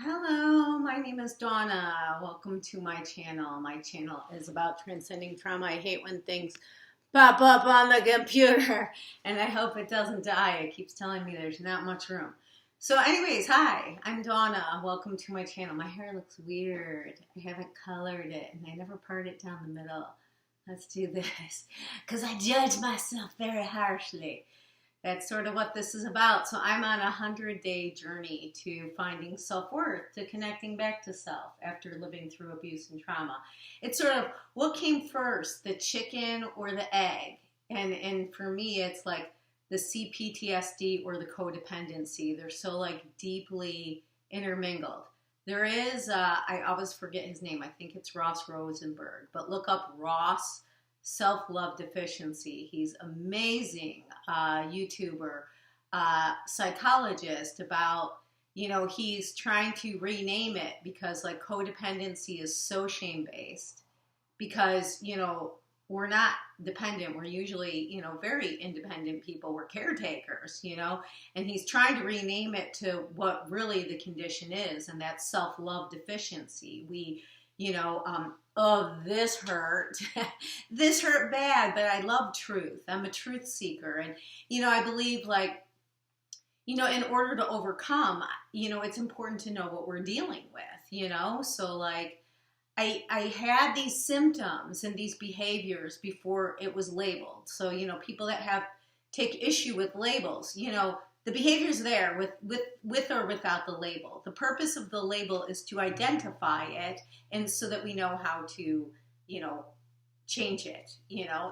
Hello, my name is Donna. Welcome to my channel. My channel is about transcending trauma. I hate when things pop up on the computer, and I hope it doesn't die. It keeps telling me there's not much room. So anyways, hi, I'm Donna. Welcome to my channel. My hair looks weird. I haven't colored it, and I never part it down the middle. Let's do this, because I judge myself very harshly. That's sort of what this is about. So I'm on a 100-day journey to finding self-worth, to connecting back to self after living through abuse and trauma. It's sort of what came first, the chicken or the egg? And for me, it's like the CPTSD or the codependency. They're so like deeply intermingled. There is, I always forget his name. I think it's Ross Rosenberg, but look up Ross self-love deficiency. He's amazing YouTuber, psychologist about, he's trying to rename it because like codependency is so shame-based because, we're not dependent. We're usually, very independent people. We're caretakers, and he's trying to rename it to what really the condition is, and that's self-love deficiency. Oh, this hurt. This hurt bad, but I love truth. I'm a truth seeker. And, I believe like, in order to overcome, it's important to know what we're dealing with, So like, I had these symptoms and these behaviors before it was labeled. So, people that take issue with labels, the behavior's there with or without the label. The purpose of the label is to identify it and so that we know how to, change it.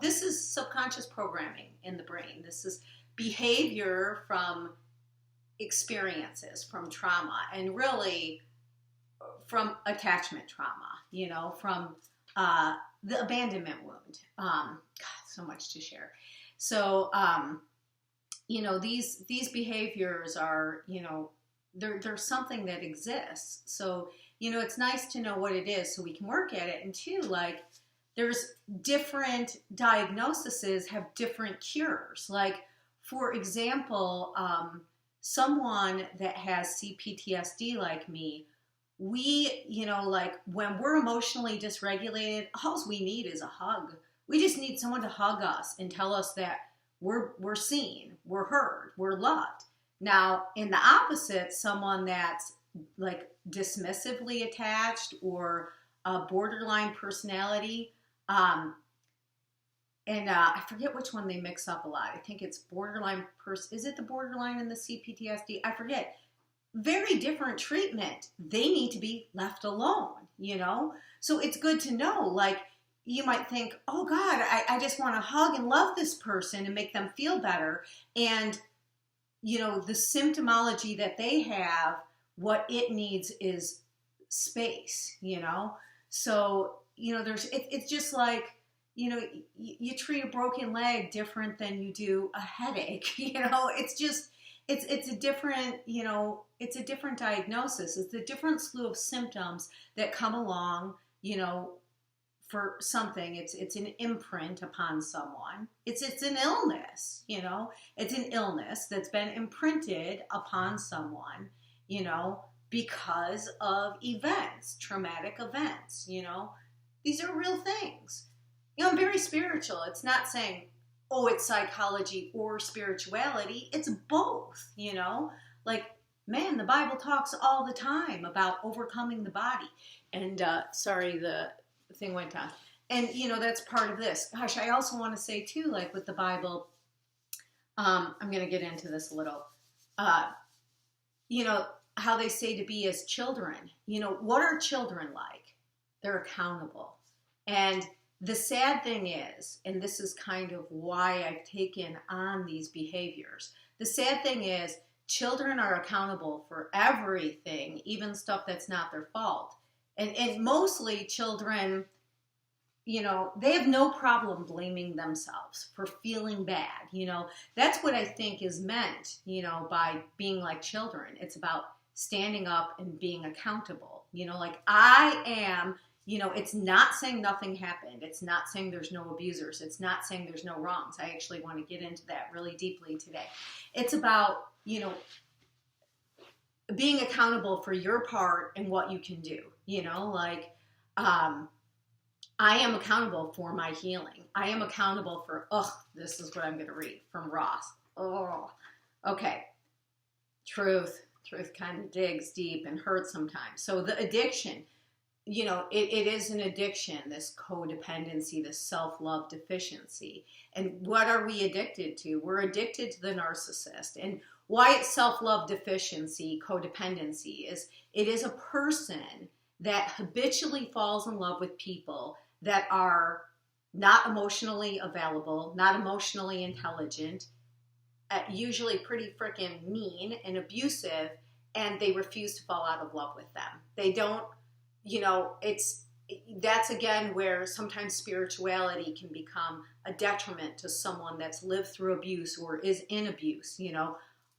This is subconscious programming in the brain. This is behavior from experiences, from trauma, and really from attachment trauma, from the abandonment wound. God, so much to share. So, these behaviors are, there's something that exists. So, it's nice to know what it is so we can work at it. And two, like, there's different diagnoses have different cures. Like, for example, someone that has CPTSD like me, we, like when we're emotionally dysregulated, all we need is a hug. We just need someone to hug us and tell us that we're seen, we're heard, we're loved. Now, in the opposite, someone that's like dismissively attached or a borderline personality, I forget which one they mix up a lot. I think it's borderline is it the borderline and the CPTSD? I forget. Very different treatment. They need to be left alone, So it's good to know, like, you might think, oh God, I just want to hug and love this person and make them feel better. And, the symptomology that they have, what it needs is space, So, it's just like, you treat a broken leg different than you do a headache, it's just, it's a different, it's a different diagnosis. It's a different slew of symptoms that come along, for something. It's an imprint upon someone. It's an illness, It's an illness that's been imprinted upon someone, because of events, traumatic events, These are real things. I'm very spiritual. It's not saying, oh, it's psychology or spirituality. It's both, Like, man, the Bible talks all the time about overcoming the body. And sorry, the thing went down. And, that's part of this. Gosh, I also want to say, too, like with the Bible, I'm going to get into this a little, how they say to be as children. What are children like? They're accountable. And the sad thing is, and this is kind of why I've taken on these behaviors, the sad thing is children are accountable for everything, even stuff that's not their fault. And mostly children, they have no problem blaming themselves for feeling bad. That's what I think is meant, by being like children. It's about standing up and being accountable. Like I am, it's not saying nothing happened. It's not saying there's no abusers. It's not saying there's no wrongs. I actually want to get into that really deeply today. It's about, being accountable for your part and what you can do, like, I am accountable for my healing. I am accountable for, this is what I'm going to read from Ross. Okay. Truth kind of digs deep and hurts sometimes. So the addiction, it is an addiction, this codependency, this self-love deficiency. And what are we addicted to? We're addicted to the narcissist. And why it's self-love deficiency, codependency, is it is a person that habitually falls in love with people that are not emotionally available, not emotionally intelligent, usually pretty freaking mean and abusive, and they refuse to fall out of love with them. They don't, that's again where sometimes spirituality can become a detriment to someone that's lived through abuse or is in abuse.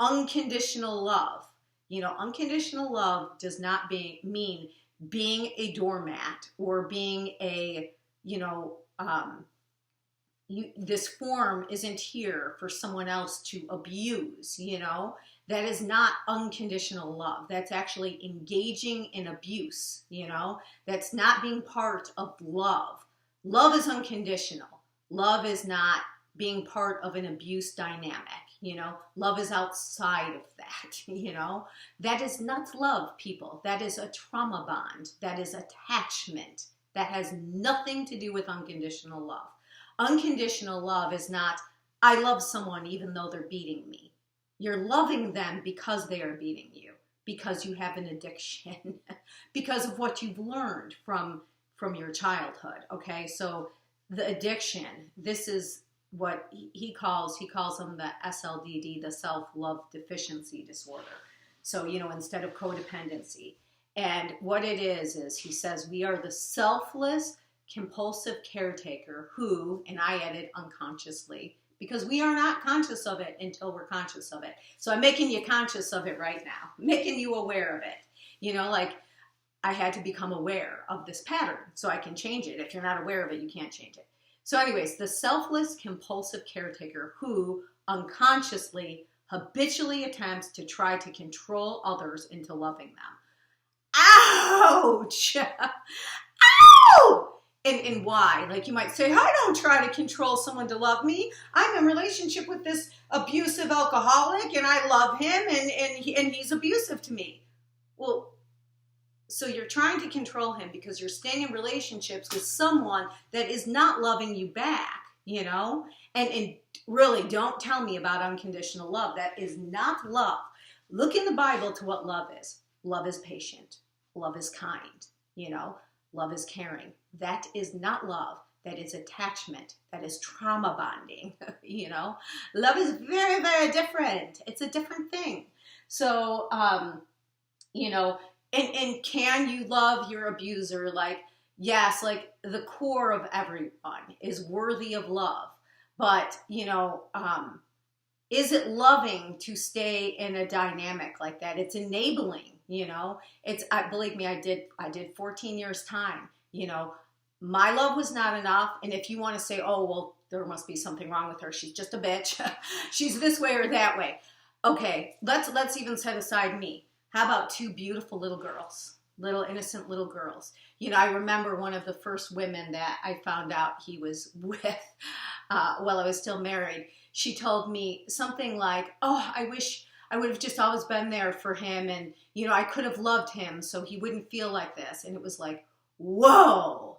Unconditional love. Unconditional love does not mean being a doormat or being a, this form isn't here for someone else to abuse, that is not unconditional love. That's actually engaging in abuse, that's not being part of love. Love is unconditional. Love is not being part of an abuse dynamic, love is outside of that, that is not love, people. That is a trauma bond. That is attachment. That has nothing to do with unconditional love. Unconditional love is not, I love someone even though they're beating me. You're loving them because they are beating you, because you have an addiction, because of what you've learned from your childhood, okay? So the addiction, this is what he calls them the SLDD, the self-love deficiency disorder. So, instead of codependency. And what it is he says, we are the selfless, compulsive caretaker who, and I added unconsciously, because we are not conscious of it until we're conscious of it. So I'm making you conscious of it right now, making you aware of it. Like I had to become aware of this pattern so I can change it. If you're not aware of it, you can't change it. So anyways, the selfless, compulsive caretaker who unconsciously, habitually attempts to try to control others into loving them. Ouch! Ow! And why? Like you might say, I don't try to control someone to love me. I'm in a relationship with this abusive alcoholic and I love him and he's abusive to me. Well, so you're trying to control him because you're staying in relationships with someone that is not loving you back, And really, don't tell me about unconditional love. That is not love. Look in the Bible to what love is. Love is patient. Love is kind. Love is caring. That is not love. That is attachment. That is trauma bonding. Love is very, very different. It's a different thing. So, and can you love your abuser? Like, yes, like the core of everyone is worthy of love. But, is it loving to stay in a dynamic like that? It's enabling, believe me, I did 14 years time, my love was not enough. And if you want to say, oh, well, there must be something wrong with her. She's just a bitch. She's this way or that way. Okay, let's even set aside me. How about two beautiful little girls, little innocent little girls? I remember one of the first women that I found out he was with while I was still married. She told me something like, I wish I would have just always been there for him. And, I could have loved him so he wouldn't feel like this. And it was like, whoa,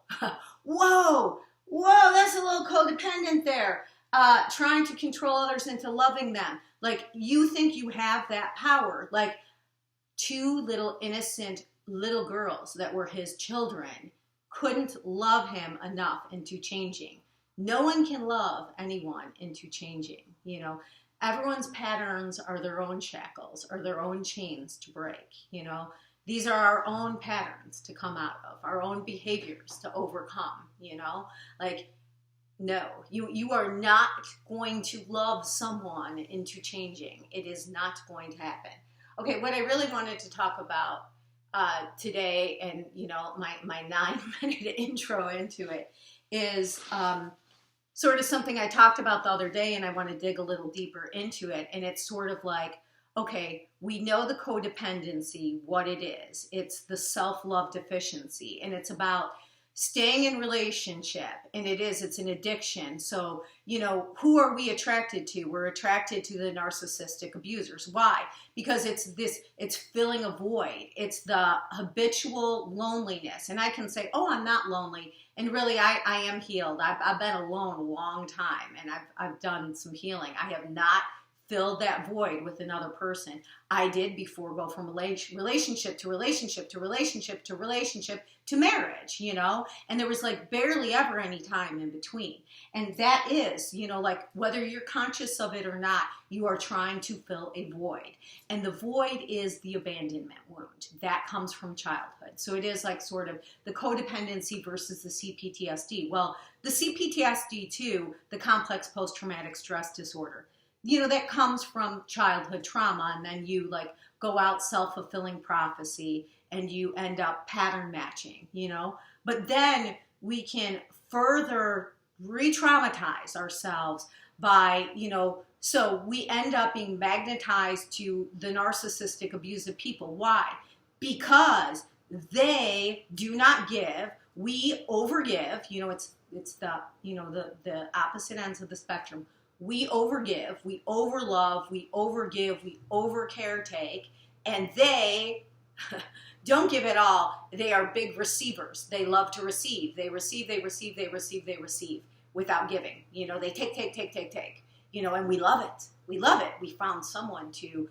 whoa, that's a little codependent there. Trying to control others into loving them. Like, you think you have that power. Like, two little innocent little girls that were his children couldn't love him enough into changing. No one can love anyone into changing. Everyone's patterns are their own shackles, or their own chains to break. These are our own patterns to come out of, our own behaviors to overcome. Like, no, you are not going to love someone into changing. It is not going to happen. Okay, what I really wanted to talk about today, and my 9-minute intro into it, is sort of something I talked about the other day, and I want to dig a little deeper into it. And it's sort of like, okay, we know the codependency, what it is. It's the self-love deficiency, and it's about staying in relationship, and it's an addiction. So, who are we attracted to? We're attracted to the narcissistic abusers. Why? Because it's filling a void. It's the habitual loneliness. And I can say, oh, I'm not lonely. And really, I am healed. I've been alone a long time, and I've done some healing. I have not filled that void with another person. I did before go from relationship to relationship to relationship to relationship to marriage, and there was like barely ever any time in between. And that is, like whether you're conscious of it or not, you are trying to fill a void. And the void is the abandonment wound that comes from childhood. So it is like sort of the codependency versus the CPTSD. Well, the CPTSD too, the complex post-traumatic stress disorder, that comes from childhood trauma, and then you like go out self-fulfilling prophecy and you end up pattern matching, But then we can further re-traumatize ourselves by, so we end up being magnetized to the narcissistic abusive people. Why? Because they do not give, we overgive, it's the, the opposite ends of the spectrum. We overgive, we overlove, we overgive, we overcaretake, and they don't give it all. They are big receivers. They love to receive. They receive, they receive, they receive, they receive without giving. They take, and we love it. We love it. We found someone to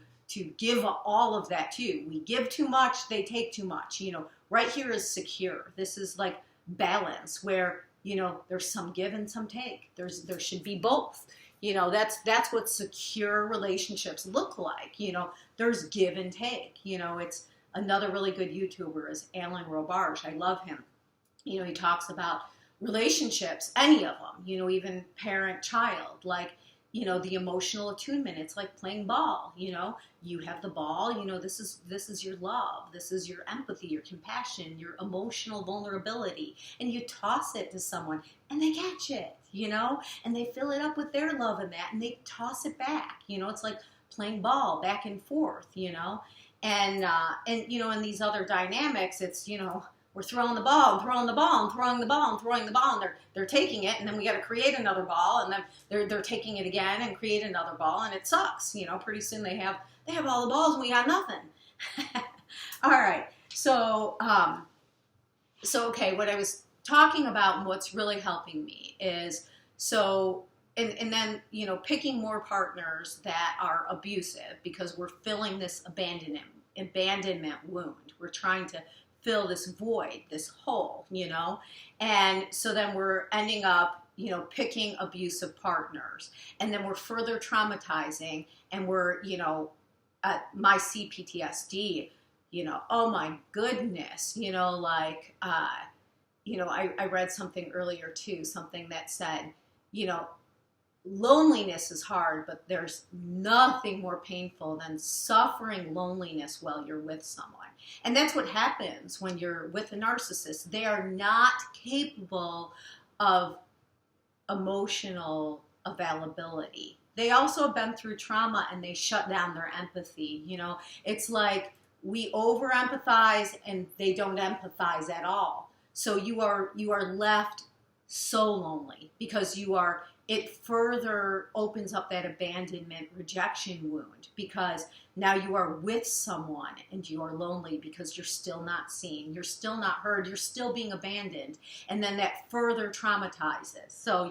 give all of that to. We give too much, they take too much. Right here is secure. This is like balance where, there's some give and some take. There should be both. That's what secure relationships look like. There's give and take. It's another really good YouTuber is Alan Robarge. I love him. He talks about relationships, any of them, even parent-child, like, the emotional attunement. It's like playing ball, you have the ball, this is your love. This is your empathy, your compassion, your emotional vulnerability. And you toss it to someone and they catch it, and they fill it up with their love and that, and they toss it back. It's like playing ball back and forth, and in these other dynamics, it's, we're throwing the ball, and throwing the ball, and throwing the ball, and throwing the ball, and they're taking it, and then we got to create another ball, and then they're taking it again and create another ball, and it sucks. Pretty soon they have all the balls and we got nothing. All right, so okay, what I was talking about and what's really helping me is and then picking more partners that are abusive, because we're filling this abandonment wound. We're trying to fill this void, this hole, and so then we're ending up, picking abusive partners, and then we're further traumatizing, and we're, my CPTSD, oh my goodness, I read something earlier too, something that said, loneliness is hard, but there's nothing more painful than suffering loneliness while you're with someone. And that's what happens when you're with a narcissist. They are not capable of emotional availability. They also have been through trauma and they shut down their empathy. It's like we over empathize and they don't empathize at all. So you are left so lonely because it further opens up that abandonment rejection wound, because now you are with someone and you are lonely because you're still not seen, you're still not heard, you're still being abandoned, and then that further traumatizes. So,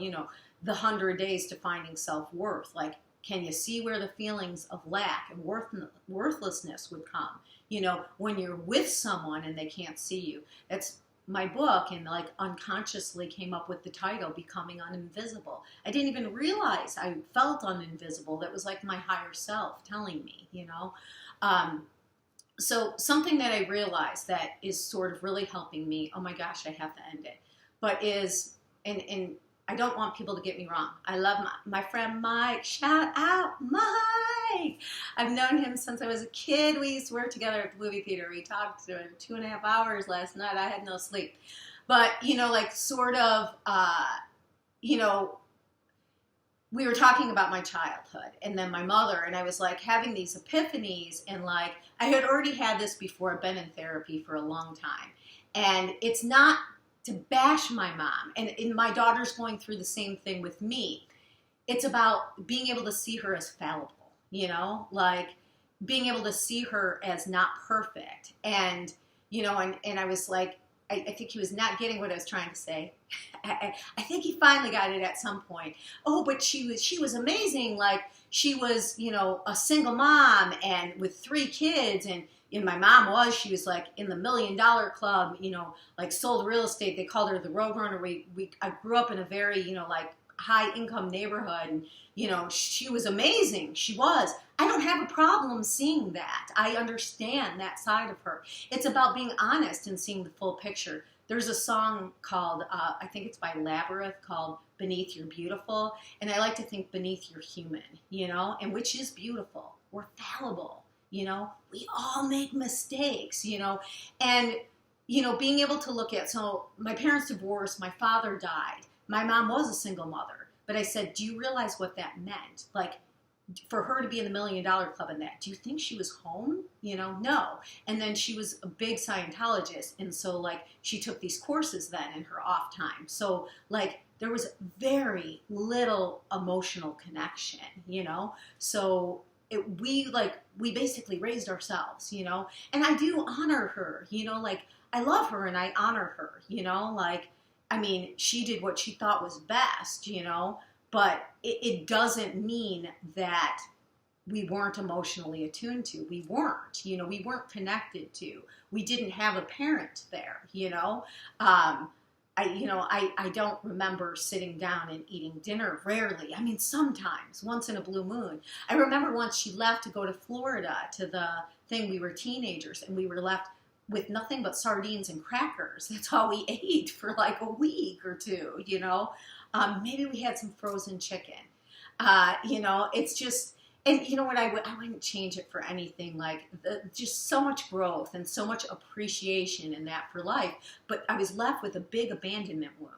the 100 days to finding self-worth, like, can you see where the feelings of lack and worthlessness would come? When you're with someone and they can't see you. That's my book, and like unconsciously came up with the title Becoming Uninvisible. I didn't even realize I felt uninvisible. That was like my higher self telling me, so something that I realized that is sort of really helping me, oh my gosh, I have to end it, but is, and I don't want people to get me wrong, I love my friend Mike. Shout out Mike. I've known him since I was a kid. We used to work together at the movie theater. We talked for 2.5 hours last night. I had no sleep. But, we were talking about my childhood and then my mother, and I was like having these epiphanies, and like I had already had this before. I've been in therapy for a long time, and it's not to bash my mom, and my daughter's going through the same thing with me. It's about being able to see her as fallible, like being able to see her as not perfect. And and I was like, I think he was not getting what I was trying to say. I think he finally got it at some point. Oh, but she was amazing. Like she was, a single mom and with 3 kids, and my mom she was like in the $1 Million Club, like sold real estate. They called her the Roadrunner. I grew up in a very, like high income neighborhood, and she was amazing. She was. I don't have a problem seeing that. I understand that side of her. It's about being honest and seeing the full picture. There's a song called, I think it's by Labyrinth, called Beneath You're Beautiful. And I like to think beneath you're human, and which is beautiful. We're fallible, we all make mistakes, and, being able to look at, so my parents divorced, my father died. My mom was a single mother. But I said, do you realize what that meant? Like, for her to be in the $1 Million Club and that, do you think she was home? No. And then she was a big Scientologist. And so, like, she took these courses then in her off time. So, like, there was very little emotional connection, So we basically raised ourselves, And I do honor her, like, I love her and I honor her, like, I mean, she did what she thought was best, but it doesn't mean that we weren't emotionally attuned to. We weren't, we weren't connected to. We didn't have a parent there, I don't remember sitting down and eating dinner, rarely. I mean, sometimes, once in a blue moon. I remember once she left to go to Florida to the thing, we were teenagers, and we were left with nothing but sardines and crackers. That's all we ate for like a week or two, Maybe we had some frozen chicken. It's just, and you know what, I wouldn't change it for anything. Like, just so much growth and so much appreciation in that for life. But I was left with a big abandonment wound,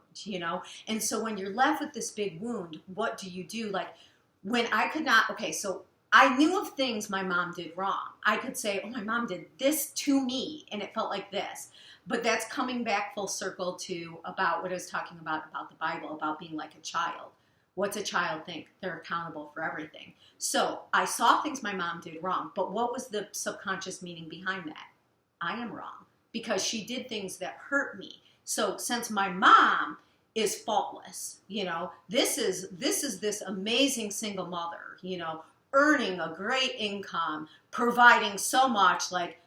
And so when you're left with this big wound, what do you do? Like, when I could not, so I knew of things my mom did wrong. I could say, oh, my mom did this to me, and it felt like this. But that's coming back full circle to about what I was talking about the Bible, about being like a child. What's a child think? They're accountable for everything. So I saw things my mom did wrong, but what was the subconscious meaning behind that? I am wrong because she did things that hurt me. So since my mom is faultless, this is this amazing single mother, earning a great income, providing so much, like,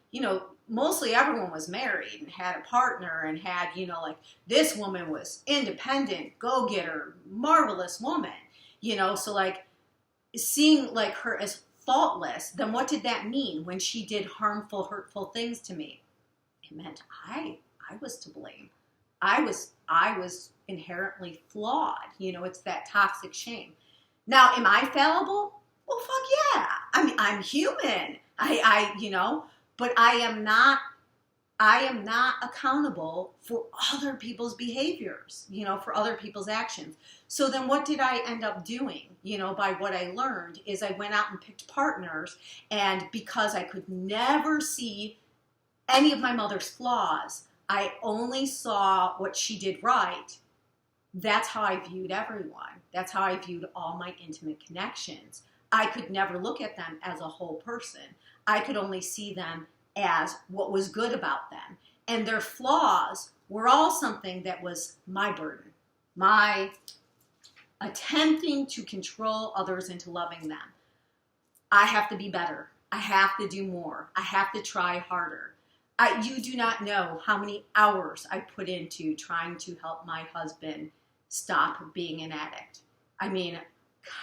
mostly everyone was married and had a partner and had, like, this woman was independent, go-getter, marvelous woman, so like seeing like her as faultless, then what did that mean when she did harmful, hurtful things to me? It meant I was to blame. I was inherently flawed. It's that toxic shame. Now, am I fallible? Well, fuck yeah. I mean, I'm human. But I am not accountable for other people's behaviors, for other people's actions. So then what did I end up doing, by what I learned is I went out and picked partners, and because I could never see any of my mother's flaws, I only saw what she did right. That's how I viewed everyone. That's how I viewed all my intimate connections. I could never look at them as a whole person. I could only see them as what was good about them. And their flaws were all something that was my burden, my attempting to control others into loving them. I have to be better. I have to do more. I have to try harder. You do not know how many hours I put into trying to help my husband stop being an addict. I mean,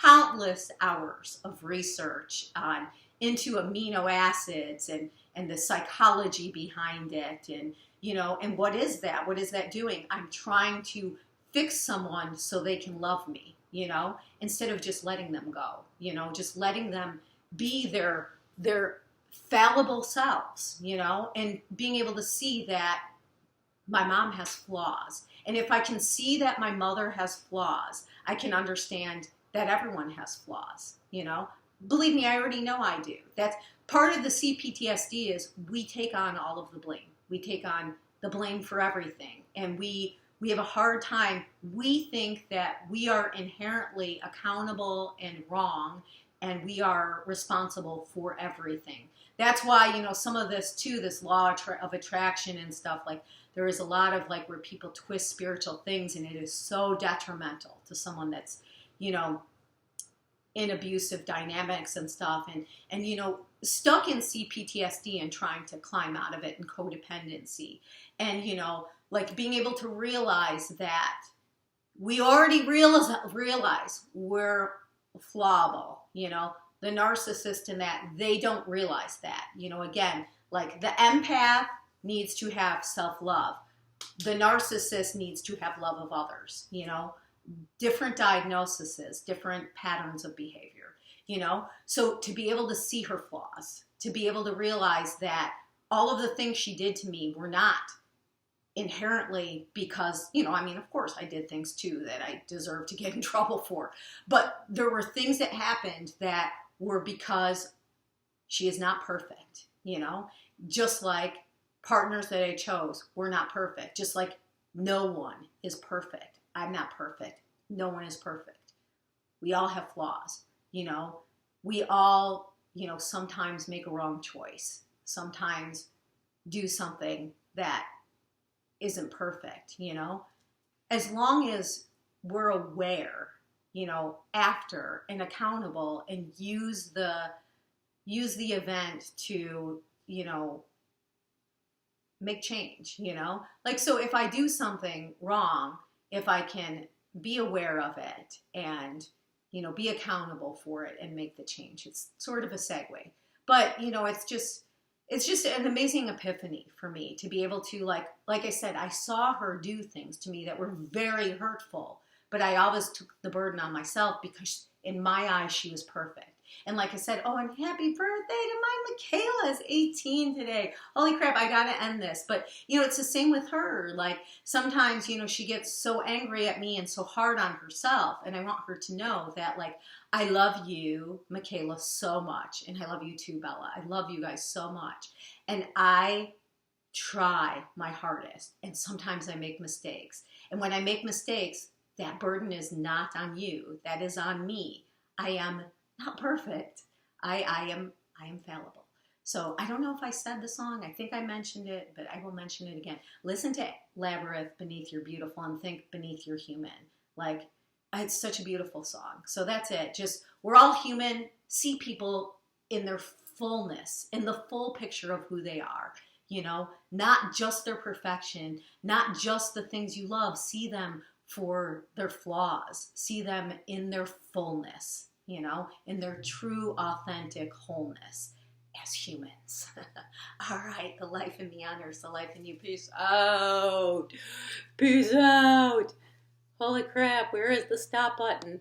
countless hours of research into amino acids and the psychology behind it. And, and what is that? What is that doing? I'm trying to fix someone so they can love me, instead of just letting them go, just letting them be their fallible selves, and being able to see that my mom has flaws. And if I can see that my mother has flaws, I can understand that everyone has flaws, you know? Believe me, I already know I do. That's part of the CPTSD is we take on all of the blame. We take on the blame for everything. And we have a hard time. We think that we are inherently accountable and wrong, and we are responsible for everything. That's why, you know, some of this too, this law of attraction and stuff, like there is a lot of like where people twist spiritual things, and it is so detrimental to someone that's, you know, in abusive dynamics and stuff, and you know, stuck in CPTSD and trying to climb out of it, and codependency, and you know, like being able to realize that we already realize we're flawable, you know, the narcissist in that they don't realize that, you know, again, like the empath needs to have self-love, the narcissist needs to have love of others, you know, different diagnoses, different patterns of behavior, you know, so to be able to see her flaws, to be able to realize that all of the things she did to me were not inherently because, you know, I mean, of course I did things too that I deserve to get in trouble for, but there were things that happened that were because she is not perfect, you know, just like partners that I chose were not perfect, just like no one is perfect. I'm not perfect. No one is perfect. We all have flaws, you know, we all, you know, sometimes make a wrong choice, sometimes do something that isn't perfect, you know, as long as we're aware, you know, after and accountable and use the event to, you know, make change, you know, like, so if I do something wrong, if I can be aware of it and, you know, be accountable for it and make the change, it's sort of a segue, but you know, it's just an amazing epiphany for me to be able to, like I said, I saw her do things to me that were very hurtful, but I always took the burden on myself because in my eyes, she was perfect. And like I said, oh, and happy birthday to my Michaela is 18 today. Holy crap, I gotta end this. But, you know, it's the same with her. Like sometimes, you know, she gets so angry at me and so hard on herself. And I want her to know that, like, I love you, Michaela, so much. And I love you too, Bella. I love you guys so much. And I try my hardest. And sometimes I make mistakes. And when I make mistakes, that burden is not on you. That is on me. I am not perfect. I am fallible. So I don't know if I said the song. I think I mentioned it, but I will mention it again. Listen to Labyrinth, Beneath Your Beautiful, and think Beneath Your Human. Like, it's such a beautiful song. So that's it. Just, we're all human. See people in their fullness, in the full picture of who they are. You know, not just their perfection, not just the things you love. See them for their flaws. See them in their fullness, you know, in their true, authentic wholeness as humans. All right, the life in me honors the life in you. Peace out. Peace out. Holy crap, where is the stop button?